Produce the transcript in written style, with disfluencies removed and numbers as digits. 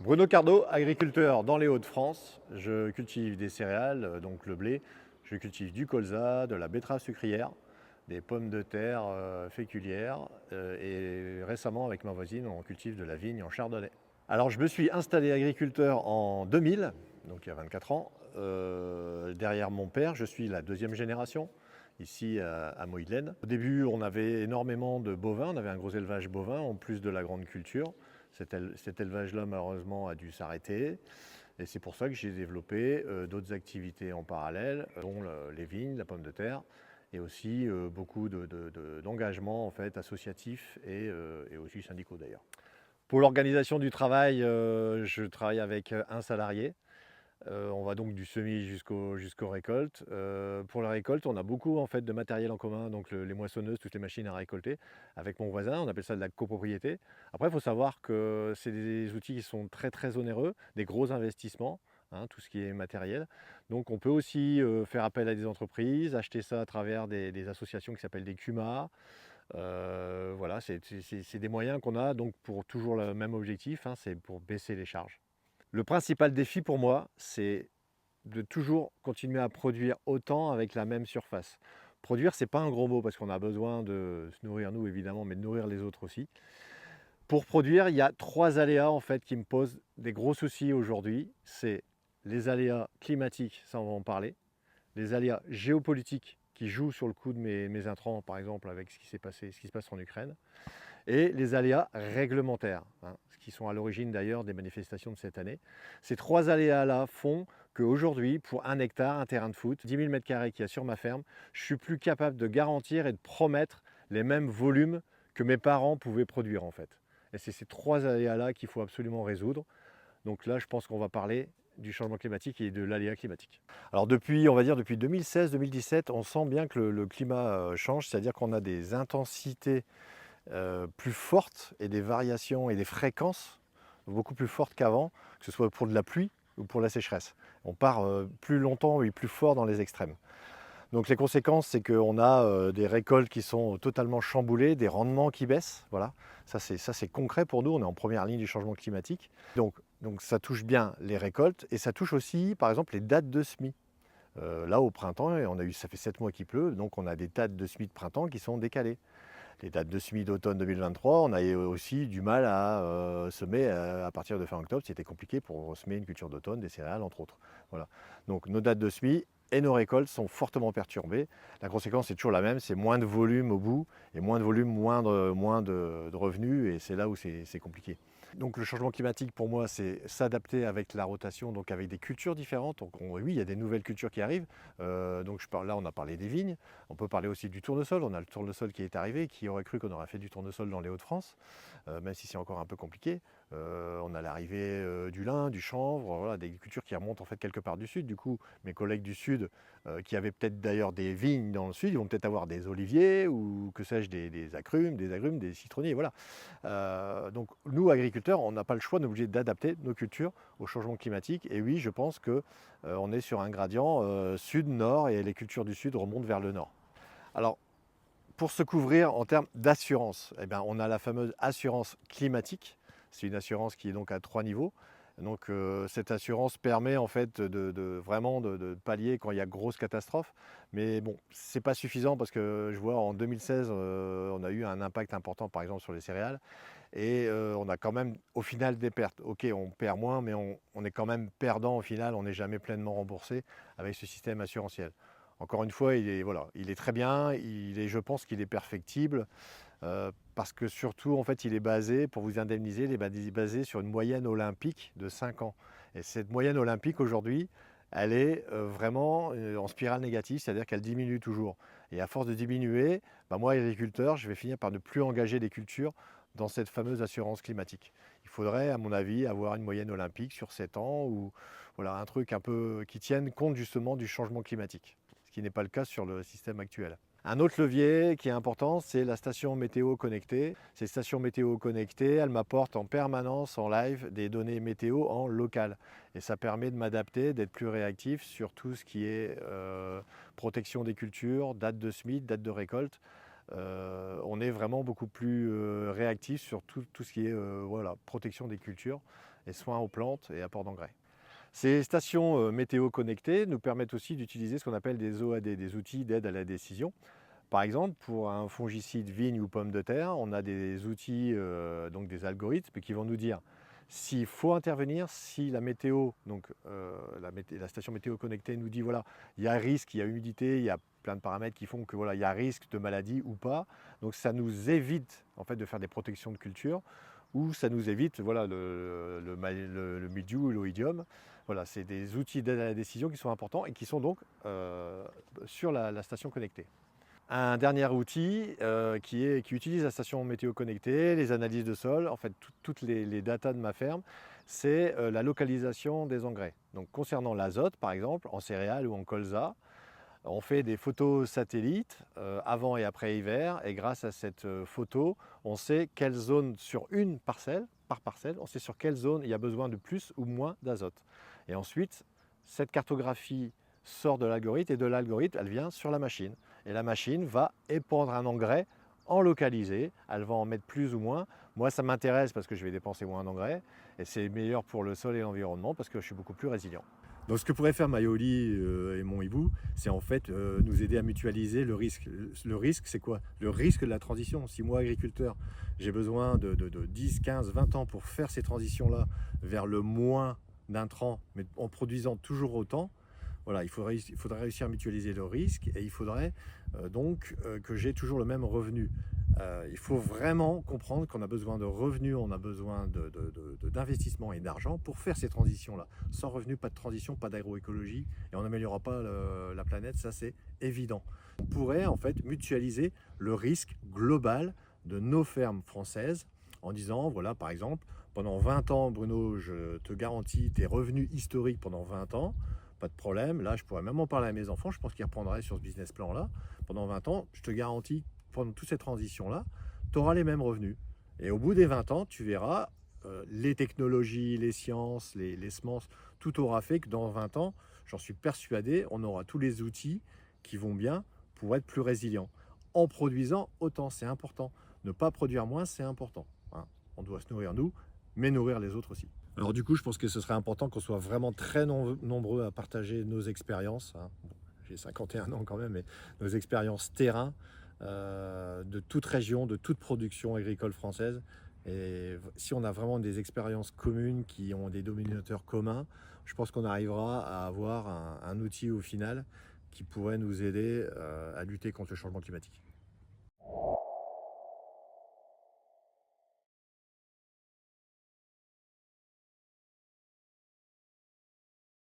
Bruno Cardo, agriculteur dans les Hauts-de-France. Je cultive des céréales, donc le blé. Je cultive du colza, de la betterave sucrière, des pommes de terre féculières et récemment avec ma voisine on cultive de la vigne en chardonnay. Alors je me suis installé agriculteur en 2000, donc il y a 24 ans, derrière mon père. Je suis la deuxième génération ici à Moïdlen. Au début on avait énormément de bovins, on avait un gros élevage bovin en plus de la grande culture. Cet élevage-là, malheureusement, a dû s'arrêter. Et c'est pour ça que j'ai développé d'autres activités en parallèle, dont les vignes, la pomme de terre, et aussi beaucoup d'engagements en fait, associatifs et aussi syndicaux d'ailleurs. Pour l'organisation du travail, je travaille avec un salarié. On va donc du semis jusqu'aux récoltes. Pour la récolte, on a beaucoup en fait de matériel en commun, donc les moissonneuses, toutes les machines à récolter. Avec mon voisin, on appelle ça de la copropriété. Après, il faut savoir que c'est des outils qui sont très très onéreux, des gros investissements, hein, tout ce qui est matériel. Donc on peut aussi faire appel à des entreprises, acheter ça à travers des associations qui s'appellent des CUMA. Voilà, c'est des moyens qu'on a donc pour toujours le même objectif, hein, c'est pour baisser les charges. Le principal défi pour moi, c'est de toujours continuer à produire autant avec la même surface. Produire, c'est pas un gros mot parce qu'on a besoin de se nourrir nous évidemment, mais de nourrir les autres aussi. Pour produire, il y a trois aléas en fait qui me posent des gros soucis aujourd'hui. C'est les aléas climatiques, ça on va en parler, les aléas géopolitiques qui jouent sur le coût de mes intrants, par exemple avec ce qui s'est passé, ce qui se passe en Ukraine, et les aléas réglementaires, hein, qui sont à l'origine d'ailleurs des manifestations de cette année. Ces trois aléas-là font qu'aujourd'hui, pour un hectare, un terrain de foot, 10 000 m² qu'il y a sur ma ferme, je suis plus capable de garantir et de promettre les mêmes volumes que mes parents pouvaient produire en fait. Et c'est ces trois aléas-là qu'il faut absolument résoudre. Donc là, je pense qu'on va parler du changement climatique et de l'aléa climatique. Alors depuis, on va dire depuis 2016-2017, on sent bien que le climat change, c'est-à-dire qu'on a des intensités plus fortes et des variations et des fréquences beaucoup plus fortes qu'avant, que ce soit pour de la pluie ou pour la sécheresse. On part plus longtemps et plus fort dans les extrêmes. Donc les conséquences, c'est qu'on a des récoltes qui sont totalement chamboulées, des rendements qui baissent. Voilà, ça c'est concret pour nous, on est en première ligne du changement climatique. Donc ça touche bien les récoltes et ça touche aussi par exemple les dates de semis. Là au printemps, ça fait 7 mois qu'il pleut, donc on a des dates de semis de printemps qui sont décalées. Les dates de semis d'automne 2023, on a aussi du mal à semer à partir de fin octobre. C'était compliqué pour semer une culture d'automne, des céréales entre autres. Voilà. Donc nos dates de semis et nos récoltes sont fortement perturbées. La conséquence est toujours la même, c'est moins de volume au bout, et moins de volume, moins de revenus, et c'est là où c'est compliqué. Donc le changement climatique pour moi c'est s'adapter avec la rotation, donc avec des cultures différentes. Donc oui, il y a des nouvelles cultures qui arrivent. Donc là on a parlé des vignes, on peut parler aussi du tournesol. On a le tournesol qui est arrivé, qui aurait cru qu'on aurait fait du tournesol dans les Hauts-de-France, même si c'est encore un peu compliqué. On a l'arrivée du lin, du chanvre, voilà, des cultures qui remontent en fait quelque part du sud. Du coup, mes collègues du sud, qui avaient peut-être d'ailleurs des vignes dans le sud, ils vont peut-être avoir des oliviers ou que sais-je, des agrumes, des citronniers, voilà. Donc nous, agriculteurs, on n'a pas le choix, on est obligé d'adapter nos cultures au changement climatique. Et oui, je pense qu'on est sur un gradient sud-nord et les cultures du sud remontent vers le nord. Alors, pour se couvrir en termes d'assurance, eh bien, on a la fameuse assurance climatique. C'est une assurance qui est donc à 3 niveaux. Donc cette assurance permet en fait vraiment de pallier quand il y a grosse catastrophe. Mais bon, c'est pas suffisant parce que je vois en 2016, on a eu un impact important par exemple sur les céréales. Et on a quand même au final des pertes. Ok, on perd moins, mais on est quand même perdant au final, on n'est jamais pleinement remboursé avec ce système assurantiel. Encore une fois, voilà, il est très bien, je pense qu'il est perfectible, parce que surtout, en fait, il est basé, pour vous indemniser, il est basé sur une moyenne olympique de 5 ans. Et cette moyenne olympique, aujourd'hui, elle est vraiment en spirale négative, c'est-à-dire qu'elle diminue toujours. Et à force de diminuer, bah, moi, agriculteur, je vais finir par ne plus engager des cultures dans cette fameuse assurance climatique. Il faudrait, à mon avis, avoir une moyenne olympique sur 7 ans, ou voilà, un truc un peu qui tienne compte justement du changement climatique, ce qui n'est pas le cas sur le système actuel. Un autre levier qui est important, c'est la station météo connectée. Ces stations météo connectées, elles m'apportent en permanence, en live, des données météo en local. Et ça permet de m'adapter, d'être plus réactif sur tout ce qui est protection des cultures, date de semis, date de récolte. on est vraiment beaucoup plus réactif sur tout ce qui est voilà, protection des cultures et soins aux plantes et apport d'engrais. Ces stations météo connectées nous permettent aussi d'utiliser ce qu'on appelle des OAD, des outils d'aide à la décision. Par exemple, pour un fongicide vigne ou pomme de terre, on a des outils, donc des algorithmes qui vont nous dire s'il faut intervenir, si la météo, donc la station météo connectée nous dit voilà, il y a risque, il y a humidité, il y a plein de paramètres qui font que voilà, il y a risque de maladie ou pas. Donc ça nous évite en fait de faire des protections de culture ou ça nous évite voilà, le mildiou ou l'oïdium. Voilà, c'est des outils d'aide à la décision qui sont importants et qui sont donc sur la station connectée. Un dernier outil qui utilise la station météo connectée, les analyses de sol, en fait toutes les datas de ma ferme, c'est la localisation des engrais. Donc concernant l'azote par exemple, en céréales ou en colza, on fait des photos satellites avant et après hiver et grâce à cette photo, on sait quelle zone sur une parcelle, par parcelle, on sait sur quelle zone il y a besoin de plus ou moins d'azote. Et ensuite, cette cartographie sort de l'algorithme et de l'algorithme, elle vient sur la machine. Et la machine va épandre un engrais en localisé, elle va en mettre plus ou moins. Moi, ça m'intéresse parce que je vais dépenser moins d'engrais et c'est meilleur pour le sol et l'environnement parce que je suis beaucoup plus résilient. Donc ce que pourrait faire Maioli et Mon Hibou, c'est en fait nous aider à mutualiser le risque. Le risque, c'est quoi? Le risque de la transition. Si moi, agriculteur, j'ai besoin de 10, 15, 20 ans pour faire ces transitions-là vers le moins d'intrants, mais en produisant toujours autant, voilà, il faudrait réussir à mutualiser le risque et il faudrait que j'ai toujours le même revenu. Il faut vraiment comprendre qu'on a besoin de revenus, on a besoin d'investissement et d'argent pour faire ces transitions-là. Sans revenus, pas de transition, pas d'agroécologie et on n'améliorera pas la planète, ça c'est évident. On pourrait en fait mutualiser le risque global de nos fermes françaises en disant, voilà, par exemple, pendant 20 ans, Bruno, je te garantis tes revenus historiques pendant 20 ans, pas de problème. Là, je pourrais même en parler à mes enfants, je pense qu'ils reprendraient sur ce business plan-là. Pendant 20 ans, je te garantis, pendant toute cette transition-là, tu auras les mêmes revenus. Et au bout des 20 ans, tu verras, les technologies, les sciences, les semences, tout aura fait que dans 20 ans, j'en suis persuadé, on aura tous les outils qui vont bien pour être plus résilient. En produisant autant, c'est important. Ne pas produire moins, c'est important. Hein. On doit se nourrir nous, mais nourrir les autres aussi. Alors du coup, je pense que ce serait important qu'on soit vraiment très nombreux à partager nos expériences. Hein. Bon, j'ai 51 ans quand même, mais nos expériences terrain de toute région, de toute production agricole française. Et si on a vraiment des expériences communes qui ont des dominateurs communs, je pense qu'on arrivera à avoir un outil au final qui pourrait nous aider à lutter contre le changement climatique.